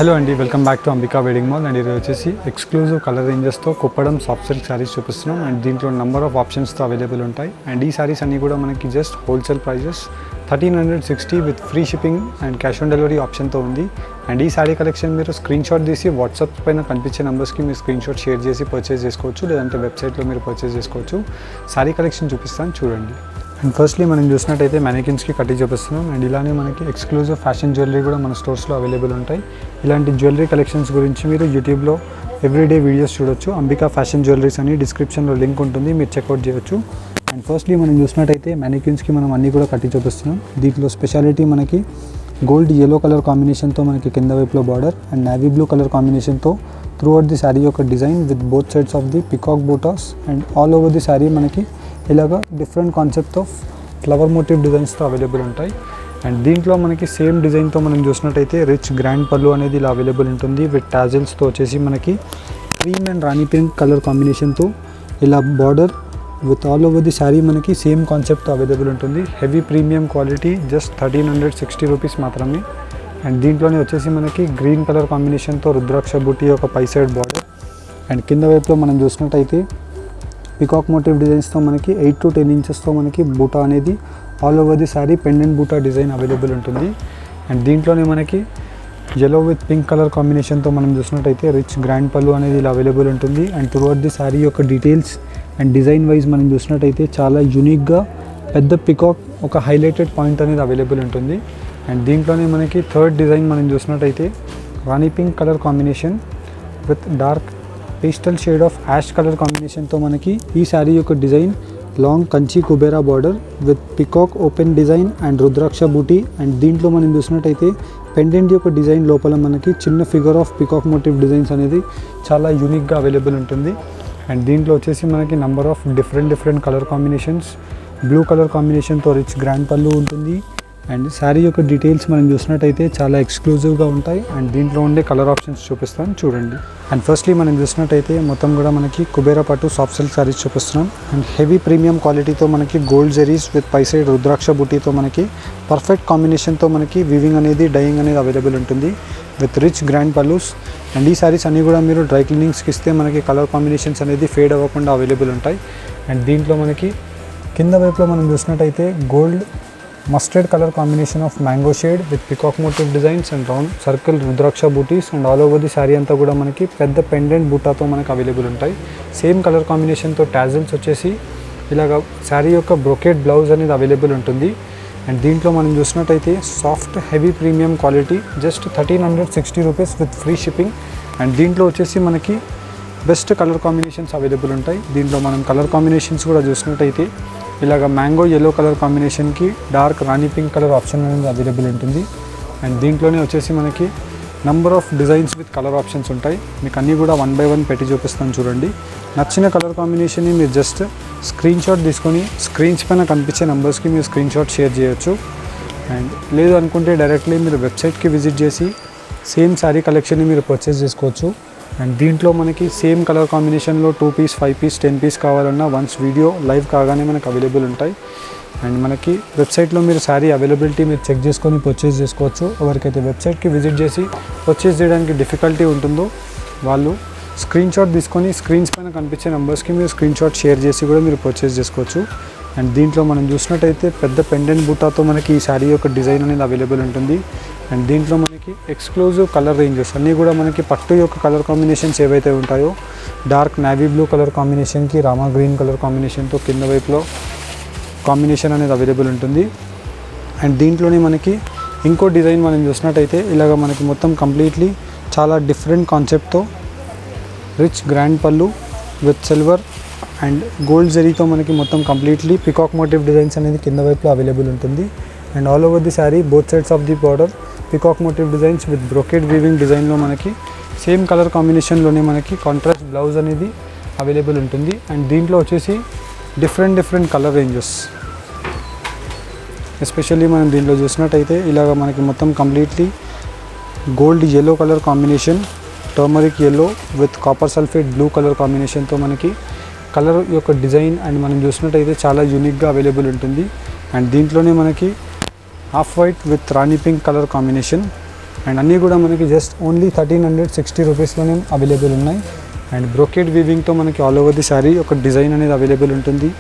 Hello అండి, welcome back to Ambika wedding mall. And ఇది వచ్చేసి ఎక్స్క్లూజివ్ కలర్ రేంజెస్తో కుప్పడం సాఫ్ట్ సిల్క్ శారీస్ చూపిస్తున్నాం. అండ్ దీంట్లో నెంబర్ ఆఫ్ ఆప్షన్స్తో అవైలబుల్ ఉంటాయి. అండ్ ఈ శారీస్ అన్నీ కూడా మనకి just wholesale prices 1360 with free shipping and cash on delivery ఆప్షన్తో ఉంది. అండ్ ఈ శారీ కలెక్షన్ మీరు స్క్రీన్ షాట్ తీసి వాట్సాప్ పైన కనిపించే నెంబర్స్కి మీరు స్క్రీన్ షాట్ షేర్ చేసి పర్చేస్ చేసుకోవచ్చు, లేదంటే వెబ్సైట్లో మీరు పర్చేస్ చేసుకోవచ్చు. శారీ కలెక్షన్ చూపిస్తాను చూడండి. అండ్ ఫస్ట్లీ మనం చూసినట్టయితే మ్యానికిన్స్కి కట్టి చూపిస్తున్నాం. అండ్ ఇలానే మనకి ఎక్స్క్లూజివ్ ఫ్యాషన్ జ్యువెలరీ కూడా మన స్టోర్స్లో అవైలబుల్ ఉంటాయి. ఇలాంటి జ్యువెలరీ కలెక్షన్స్ గురించి మీరు యూట్యూబ్లో ఎవ్రీడే వీడియోస్ చూడొచ్చు. అంబికా ఫ్యాషన్ జ్యువెలరీస్ అని డిస్క్రిప్షన్లో లింక్ ఉంటుంది, మీరు చెక్అవుట్ చేయొచ్చు. అండ్ ఫస్ట్లీ మనం చూసినట్టయితే మ్యానికిన్స్కి మనం అన్నీ కూడా కట్టి చూపిస్తున్నాం. దీంట్లో స్పెషాలిటీ మనకి గోల్డ్ ఎల్లో కలర్ కాంబినేషన్తో మనకి కింద వైపులో border and navy blue colour కాంబినేషన్తో త్రూ అవుట్ ది శారీ యొక్క design with both sides of the peacock butas and all over the sari మనకి ఇలాగా different concept of flower motif డిజైన్స్తో అవైలబుల్ ఉంటాయి. అండ్ దీంట్లో మనకి సేమ్ డిజైన్తో మనం చూసినట్టయితే రిచ్ గ్రాండ్ పళ్ళు అనేది ఇలా అవైలబుల్ ఉంటుంది. విత్ టాజిల్స్తో వచ్చేసి మనకి cream and Rani pink colour కాంబినేషన్తో ఇలా border with all over the sari మనకి సేమ్ కాన్సెప్ట్తో అవైలబుల్ ఉంటుంది. Heavy premium quality just 1360 rupees మాత్రమే. అండ్ దీంట్లోనే వచ్చేసి మనకి గ్రీన్ కలర్ కాంబినేషన్తో రుద్రాక్ష బూటీ ఒక పై సైడ్ బార్డర్ అండ్ కింద వైపులో మనం చూసినట్టయితే పికాక్ మోటివ్ డిజైన్స్తో మనకి 8 to 10 ఇంచెస్తో మనకి బూటా అనేది all over the sari pendant బూటా డిజైన్ అవైలబుల్ ఉంటుంది. అండ్ దీంట్లోనే మనకి ఎల్లో విత్ పింక్ కలర్ కాంబినేషన్తో మనం చూసినట్టయితే రిచ్ గ్రాండ్ పళ్ళు అనేది ఇలా అవైలబుల్ ఉంటుంది. అండ్ త్రూఅవుట్ ది శారీ యొక్క డీటెయిల్స్ అండ్ డిజైన్ వైజ్ మనం చూసినట్టయితే చాలా యూనిక్గా పెద్ద పికాక్ ఒక హైలైటెడ్ పాయింట్ అనేది అవైలబుల్ ఉంటుంది. అండ్ దీంట్లోనే మనకి థర్డ్ డిజైన్ మనం చూసినట్టయితే rani pink colour combination with dark pastel shade of ash colour కాంబినేషన్తో మనకి ఈ శారీ యొక్క design long Kanchi Kubera border with peacock open design and rudraksha buti. And దీంట్లో మనం చూసినట్టయితే పెండెంట్ యొక్క డిజైన్ లోపల మనకి చిన్న figure of peacock motif designs అనేది చాలా యూనిక్గా అవైలబుల్ ఉంటుంది. అండ్ దీంట్లో వచ్చేసి మనకి number of different colour combinations blue colour కాంబినేషన్తో రిచ్ గ్రాండ్ పళ్ళు ఉంటుంది. అండ్ శారీ యొక్క డీటెయిల్స్ మనం చూసినట్టయితే చాలా ఎక్స్క్లూజివ్గా ఉంటాయి. అండ్ దీంట్లో ఉండే కలర్ ఆప్షన్స్ చూపిస్తాను చూడండి. అండ్ ఫస్ట్లీ మనం చూసినట్టయితే మొత్తం కూడా మనకి కుబేరా పట్టు సాఫ్ట్ సిల్క్ శారీస్ చూపిస్తున్నాం. అండ్ హెవీ ప్రీమియం క్వాలిటీతో మనకి గోల్డ్ జెరీస్ విత్ పై సైడ్ రుద్రాక్ష బూటీతో మనకి పర్ఫెక్ట్ కాంబినేషన్తో మనకి వీవింగ్ అనేది డైయింగ్ అనేది అవైలబుల్ ఉంటుంది with rich grand pallus. And ఈ శారీస్ అన్నీ కూడా మీరు డ్రై క్లీనింగ్స్కి ఇస్తే మనకి కలర్ కాంబినేషన్స్ అనేది ఫేడ్ అవ్వకుండా అవైలబుల్ ఉంటాయి. అండ్ దీంట్లో మనకి కింద వైపులో మనం చూసినట్టయితే gold mustard colour combination of mango shade with peacock motif designs and round circle rudraksha butis. And all over the sari అంతా కూడా మనకి పెద్ద పెండెంట్ బూటాతో మనకు అవైలబుల్ ఉంటాయి. సేమ్ కలర్ కాంబినేషన్తో టాజిల్స్ వచ్చేసి ఇలాగ శారీ యొక్క బ్రొకెట్ బ్లౌజ్ అనేది అవైలబుల్ ఉంటుంది. అండ్ దీంట్లో మనం చూసినట్టయితే soft heavy premium quality just 1360 rupees with free shipping. And దీంట్లో వచ్చేసి మనకి బెస్ట్ కలర్ కాంబినేషన్స్ అవైలబుల్ ఉంటాయి. దీంట్లో మనం కలర్ కాంబినేషన్స్ కూడా చూసినట్టయితే ఇలాగ మ్యాంగో ఎల్లో కలర్ కాంబినేషన్కి డార్క్ రాణి పింక్ కలర్ ఆప్షన్ అనేది అవైలబుల్ ఉంటుంది. అండ్ దీంట్లోనే వచ్చేసి మనకి number of designs with colour options ఉంటాయి. మీకు అన్నీ కూడా 1 by 1 పెట్టి చూపిస్తాను చూడండి. నచ్చిన కలర్ కాంబినేషన్ని మీరు జస్ట్ స్క్రీన్ షాట్ తీసుకొని స్క్రీన్స్ పైన కనిపించే నెంబర్స్కి మీరు స్క్రీన్ షాట్ షేర్ చేయొచ్చు. అండ్ లేదు అనుకుంటే డైరెక్ట్లీ మీరు వెబ్సైట్కి విజిట్ చేసి సేమ్ శారీ కలెక్షన్ని మీరు పర్చేస్ చేసుకోవచ్చు. అండ్ దీంట్లో మనకి సేమ్ కలర్ కాంబినేషన్లో 2 piece 5 piece 10 piece కావాలన్నా వన్స్ వీడియో లైవ్ కాగానే మనకు అవైలబుల్ ఉంటాయి. అండ్ మనకి వెబ్సైట్లో మీరు శారీ అవైలబిలిటీ మీరు చెక్ చేసుకొని పర్చేస్ చేసుకోవచ్చు. ఎవరికైతే వెబ్సైట్కి విజిట్ చేసి పర్చేస్ చేయడానికి డిఫికల్టీ ఉంటుందో వాళ్ళు స్క్రీన్ షాట్ తీసుకొని స్క్రీన్స్ పైన కనిపించే నెంబర్స్కి మీరు స్క్రీన్ షాట్ షేర్ చేసి కూడా మీరు పర్చేస్ చేసుకోవచ్చు. అండ్ దీంట్లో మనం చూసినట్టయితే పెద్ద పెండెంట్ బూటాతో మనకి ఈ శారీ యొక్క డిజైన్ అనేది అవైలబుల్ ఉంటుంది. అండ్ దీంట్లో మనకి ఎక్స్క్లూజివ్ కలర్ రేంజెస్ అన్నీ కూడా మనకి పట్టు యొక్క కలర్ కాంబినేషన్స్ ఏవైతే ఉంటాయో డార్క్ నావీ బ్లూ కలర్ కాంబినేషన్కి రామా గ్రీన్ కలర్ కాంబినేషన్తో కింద వైపులో కాంబినేషన్ అనేది అవైలబుల్ ఉంటుంది. అండ్ దీంట్లోనే మనకి ఇంకో డిజైన్ మనం చూసినట్టయితే ఇలాగ మనకి మొత్తం కంప్లీట్లీ చాలా డిఫరెంట్ కాన్సెప్ట్తో రిచ్ గ్రాండ్ పళ్ళు విత్ సిల్వర్ అండ్ గోల్డ్ జరీతో మనకి మొత్తం కంప్లీట్లీ పికాక్ మోటివ్ డిజైన్స్ అనేది కింద వైపులో అవైలబుల్ ఉంటుంది. And all over the sari both sides of the border peacock motif designs with brocade weaving డిజైన్లో మనకి సేమ్ కలర్ కాంబినేషన్లోనే మనకి కాంట్రాస్ట్ బ్లౌజ్ అనేది అవైలబుల్ ఉంటుంది. అండ్ దీంట్లో వచ్చేసి డిఫరెంట్ కలర్ రేంజెస్ ఎస్పెషల్లీ మనం దీంట్లో చూసినట్టయితే ఇలాగ మనకి మొత్తం completely gold yellow colour combination turmeric yellow with copper sulphate blue colour కాంబినేషన్తో మనకి కలర్ యొక్క డిజైన్ అండ్ మనం చూసినట్టయితే చాలా యూనిక్గా అవైలబుల్ ఉంటుంది. అండ్ దీంట్లోనే మనకి half white with rani pink colour combination and అన్నీ కూడా మనకి జస్ట్ ఓన్లీ 1360 రూపీస్లోనే అవైలబుల్ ఉన్నాయి. అండ్ బ్రోకెడ్ వీవింగ్తో మనకి ఆల్ ఓవర్ ది శారీ ఒక డిజైన్ అనేది అవైలబుల్ ఉంటుంది.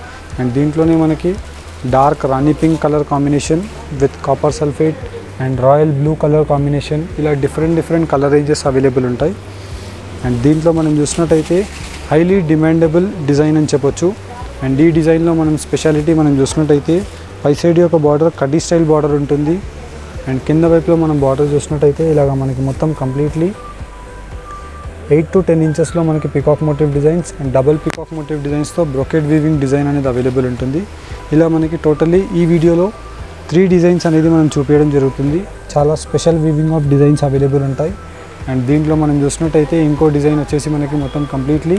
అండ్ దీంట్లోనే మనకి dark Rani pink colour combination with copper sulphate and royal blue colour combination, ఇలా డిఫరెంట్ కలర్ రేంజెస్ అవైలబుల్ ఉంటాయి. అండ్ దీంట్లో మనం చూసినట్టయితే హైలీ డిమాండబుల్ డిజైన్ అని చెప్పొచ్చు. అండ్ ఈ డిజైన్లో మనం స్పెషాలిటీ మనం చూసినట్టయితే పై సైడ్ యొక్క బార్డర్ కడ్డీ స్టైల్ బార్డర్ ఉంటుంది. అండ్ కింద వైపులో మనం బార్డర్ చూసినట్టయితే ఇలాగ మనకి మొత్తం కంప్లీట్లీ 8 to 10 ఇంచెస్లో మనకి peacock motif designs and double peacock motif డిజైన్స్తో బ్రోకెడ్ వీవింగ్ డిజైన్ అనేది అవైలబుల్ ఉంటుంది. ఇలా మనకి టోటల్లీ ఈ వీడియోలో 3 డిజైన్స్ అనేది మనం చూపించడం జరుగుతుంది. చాలా special weaving of designs available ఉంటాయి. అండ్ దీంట్లో మనం చూసినట్టయితే ఇంకో డిజైన్ వచ్చేసి మనకి మొత్తం కంప్లీట్లీ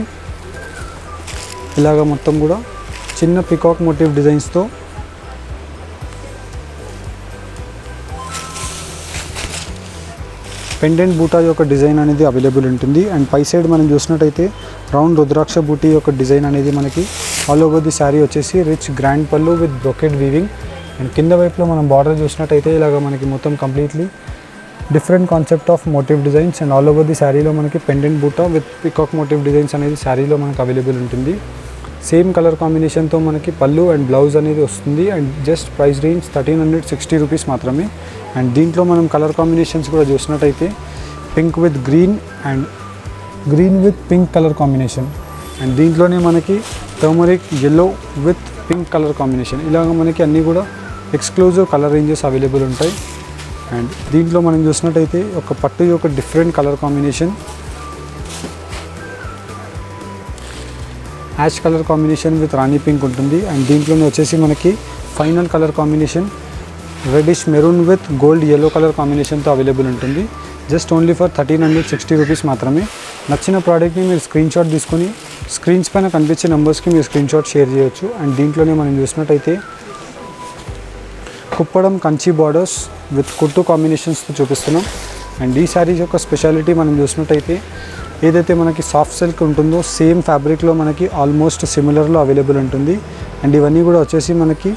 ఇలాగ మొత్తం కూడా చిన్న పికాక్ మోటివ్ డిజైన్స్తో పెండెంట్ బూటా యొక్క డిజైన్ అనేది అవైలబుల్ ఉంటుంది. అండ్ పై సైడ్ మనం చూసినట్టయితే రౌండ్ రుద్రాక్ష బూటీ యొక్క డిజైన్ అనేది మనకి ఆల్ ఓవర్ ది శారీ వచ్చేసి రిచ్ గ్రాండ్ పళ్ళు విత్ బ్రోకెడ్ వీవింగ్. అండ్ కింద వైపులో మనం బార్డర్ చూసినట్టయితే ఇలాగ మనకి మొత్తం completely different concept of motive designs and all over the శారీలో మనకి పెండెంట్ బూటా విత్ పికాక్ మోటివ్ డిజైన్స్ అనేది శారీలో మనకు అవైలబుల్ ఉంటుంది. సేమ్ కలర్ కాంబినేషన్తో మనకి పళ్ళు అండ్ బ్లౌజ్ అనేది వస్తుంది. And just price range 1360 rupees మాత్రమే. అండ్ దీంట్లో మనం కలర్ కాంబినేషన్స్ కూడా చూసినట్టయితే pink with green and green with pink colour combination. And దీంట్లోనే మనకి turmeric yellow with pink colour combination, ఇలాగ మనకి అన్నీ కూడా ఎక్స్క్లూజివ్ కలర్ రేంజెస్ అవైలబుల్ ఉంటాయి. అండ్ దీంట్లో మనం చూసినట్టయితే ఒక పట్టు యొక్క different colour combination, ash colour combination with rani pink ఉంటుంది. అండ్ దీంట్లోనే వచ్చేసి మనకి final colour combination reddish maroon with gold yellow colour కాంబినేషన్తో అవైలబుల్ ఉంటుంది. జస్ట్ ఓన్లీ ఫర్ 1360 రూపీస్ మాత్రమే. నచ్చిన ప్రోడక్ట్ని మీరు స్క్రీన్ షాట్ తీసుకొని స్క్రీన్స్ పైన కనిపించే నెంబర్స్కి మీరు స్క్రీన్ షాట్ షేర్ చేయొచ్చు. అండ్ దీంట్లోనే మనం చూసినట్టయితే కుప్పడం కంచి బార్డర్స్ విత్ కుట్టు కాంబినేషన్స్తో చూపిస్తున్నాం. అండ్ ఈ శారీస్ యొక్క స్పెషాలిటీ మనం చూసినట్టయితే ఏదైతే మనకి సాఫ్ట్ సిల్క్ ఉంటుందో సేమ్ ఫ్యాబ్రిక్లో మనకి ఆల్మోస్ట్ సిమిలర్లో అవైలబుల్ ఉంటుంది. అండ్ ఇవన్నీ కూడా వచ్చేసి మనకి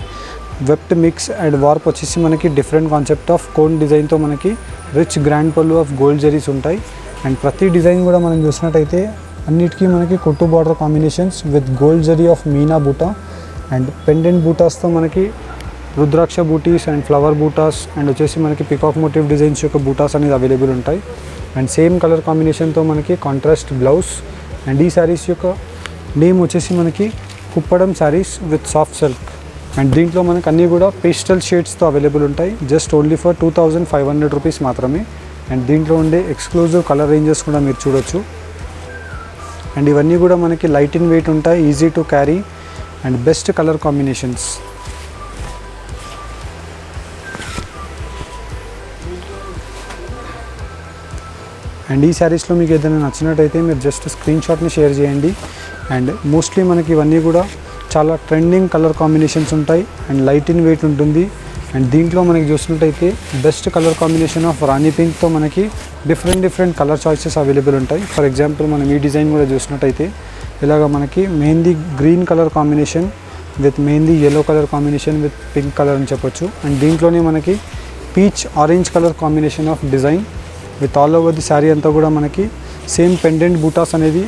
వెబ్ట్ మిక్స్ అండ్ వార్ప్ వచ్చేసి మనకి డిఫరెంట్ కాన్సెప్ట్ ఆఫ్ కోన్ డిజైన్తో మనకి రిచ్ గ్రాండ్ పళ్ళు ఆఫ్ గోల్డ్ జరీస్ ఉంటాయి. అండ్ ప్రతి డిజైన్ కూడా మనం చూసినట్టయితే అన్నిటికీ మనకి కుట్టు border combinations with gold zari of Meena బూటా అండ్ పెండెంట్ బూటాస్తో మనకి రుద్రాక్ష butis and flower buttas and వచ్చేసి మనకి పికాక్ మోటివ్ డిజైన్స్ యొక్క బూటాస్ అనేది అవైలబుల్ ఉంటాయి. అండ్ సేమ్ కలర్ కాంబినేషన్తో మనకి కాంట్రాస్ట్ బ్లౌజ్. అండ్ ఈ శారీస్ యొక్క నేమ్ వచ్చేసి మనకి Kuppadam saris with soft silk. And దీంట్లో మనకు అన్నీ కూడా పేస్టల్ షేడ్స్తో అవైలబుల్ ఉంటాయి. జస్ట్ ఓన్లీ ఫర్ 2500 రూపీస్ మాత్రమే. అండ్ దీంట్లో ఉండే ఎక్స్క్లూజివ్ కలర్ రేంజెస్ కూడా మీరు చూడొచ్చు. అండ్ ఇవన్నీ కూడా మనకి లైట్ ఇన్ వెయిట్ ఉంటాయి, easy to carry and best colour combinations. And ఈ శారీస్లో మీకు ఏదైనా నచ్చినట్టయితే మీరు జస్ట్ స్క్రీన్ షాట్ని షేర్ చేయండి. అండ్ మోస్ట్లీ మనకి ఇవన్నీ కూడా చాలా ట్రెండింగ్ కలర్ కాంబినేషన్స్ ఉంటాయి అండ్ లైట్ ఇన్ వెయిట్ ఉంటుంది. అండ్ దీంట్లో మనకి చూసినట్టయితే బెస్ట్ కలర్ కాంబినేషన్ ఆఫ్ రాణి పింక్తో మనకి డిఫరెంట్ కలర్ చాయిసెస్ అవైలబుల్ ఉంటాయి. ఫర్ ఎగ్జాంపుల్ మనం ఈ డిజైన్ కూడా చూసినట్టయితే ఇలాగ మనకి mehndi green colour combination with mehndi yellow colour combination with pink colour అని చెప్పొచ్చు. అండ్ దీంట్లోనే మనకి peach orange colour combination of design with all over the sari అంతా కూడా మనకి సేమ్ పెండెంట్ బూటాస్ అనేది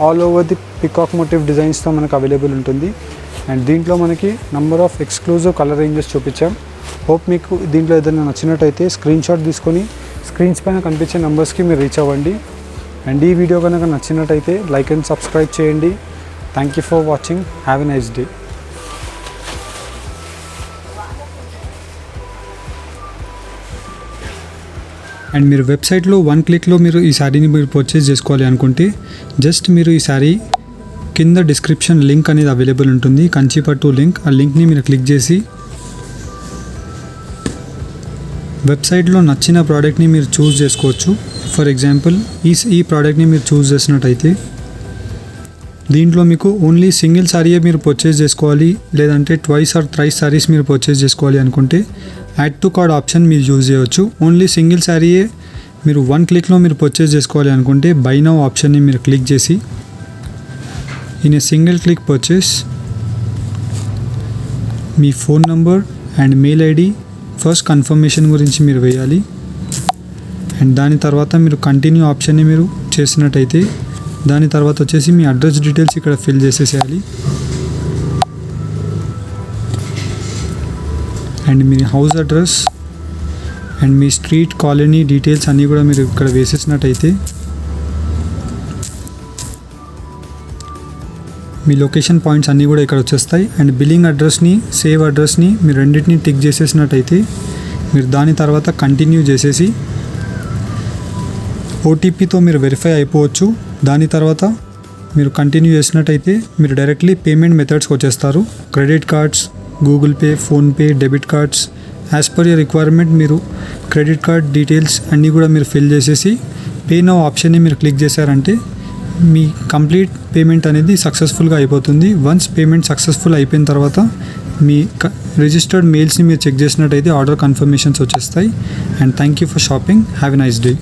all over the peacock motif డిజైన్స్తో మనకు అవైలబుల్ ఉంటుంది. అండ్ దీంట్లో మనకి number of exclusive colour ranges చూపించాం. హోప్ మీకు దీంట్లో ఏదైనా నచ్చినట్టయితే స్క్రీన్ షాట్ తీసుకొని స్క్రీన్స్ పైన కనిపించే నెంబర్స్కి మీరు రీచ్ అవ్వండి. అండ్ ఈ వీడియో కనుక నచ్చినట్టయితే లైక్ అండ్ సబ్స్క్రైబ్ చేయండి. Thank you for watching. Have a nice day. And మీరు వెబ్సైట్లో 1 క్లిక్లో మీరు ఈ శారీని మీరు పర్చేస్ చేసుకోవాలి అనుకుంటే జస్ట్ మీరు ఈ శారీ కింద డిస్క్రిప్షన్ లింక్ అనేది అవైలబుల్ ఉంటుంది, కంచిపట్టు లింక్. ఆ లింక్ని మీరు క్లిక్ చేసి వెబ్సైట్లో నచ్చిన ప్రోడక్ట్ని మీరు చూస్ చేసుకోవచ్చు. ఫర్ ఎగ్జాంపుల్ ఈ ప్రోడక్ట్ని మీరు చూస్ చేసినట్టయితే దీంట్లో మీకు ఓన్లీ సింగిల్ శారీయే మీరు పర్చేస్ చేసుకోవాలి, లేదంటే 2 or 3 శారీస్ మీరు పర్చేస్ చేసుకోవాలి అనుకుంటే యాడ్ టు కార్డ్ ఆప్షన్ మీరు యూజ్ చేయవచ్చు. ఓన్లీ సింగిల్ శారీయే మీరు 1 క్లిక్లో మీరు పర్చేస్ చేసుకోవాలి అనుకుంటే బై నౌ ఆప్షన్ని మీరు క్లిక్ చేసి in a single click purchase me phone number and mail ID first confirmation గురించి మీరు వేయాలి. అండ్ దాని తర్వాత మీరు కంటిన్యూ ఆప్షన్ని మీరు చేసినట్టయితే దాని తర్వాత వచ్చేసి మీ అడ్రస్ డీటెయిల్స్ ఇక్కడ ఫిల్ చేసేసేయాలి. అండ్ మీ హౌస్ అడ్రస్ అండ్ మీ స్ట్రీట్ కాలనీ డీటెయిల్స్ అన్నీ కూడా మీరు ఇక్కడ వేసేసినట్టయితే మీ లొకేషన్ పాయింట్స్ అన్నీ కూడా ఇక్కడ వచ్చేస్తాయి. అండ్ బిల్లింగ్ అడ్రస్ని సేవ్ అడ్రస్ని మీరు రెండింటిని టిక్ చేసేసినట్టయితే మీరు దాని తర్వాత కంటిన్యూ చేసేసి ఓటీపీతో మీరు వెరిఫై అయిపోవచ్చు. దాని తర్వాత మీరు కంటిన్యూ చేసినట్టయితే మీరు డైరెక్ట్లీ పేమెంట్ మెథడ్స్కి వచ్చేస్తారు. Credit cards, Google Pay, PhonePe, debit cards, as per your requirement మీరు క్రెడిట్ కార్డ్ డీటెయిల్స్ అన్నీ కూడా మీరు ఫిల్ చేసేసి పే నౌ ఆప్షన్ని మీరు క్లిక్ చేశారంటే మీ కంప్లీట్ పేమెంట్ అనేది సక్సెస్ఫుల్గా అయిపోతుంది. వన్స్ పేమెంట్ సక్సెస్ఫుల్ అయిపోయిన తర్వాత మీ రిజిస్టర్డ్ మెయిల్స్ని మీరు చెక్ చేసినట్టయితే ఆర్డర్ కన్ఫర్మేషన్స్ వచ్చేస్తాయి. And thank you for shopping. Have a nice day.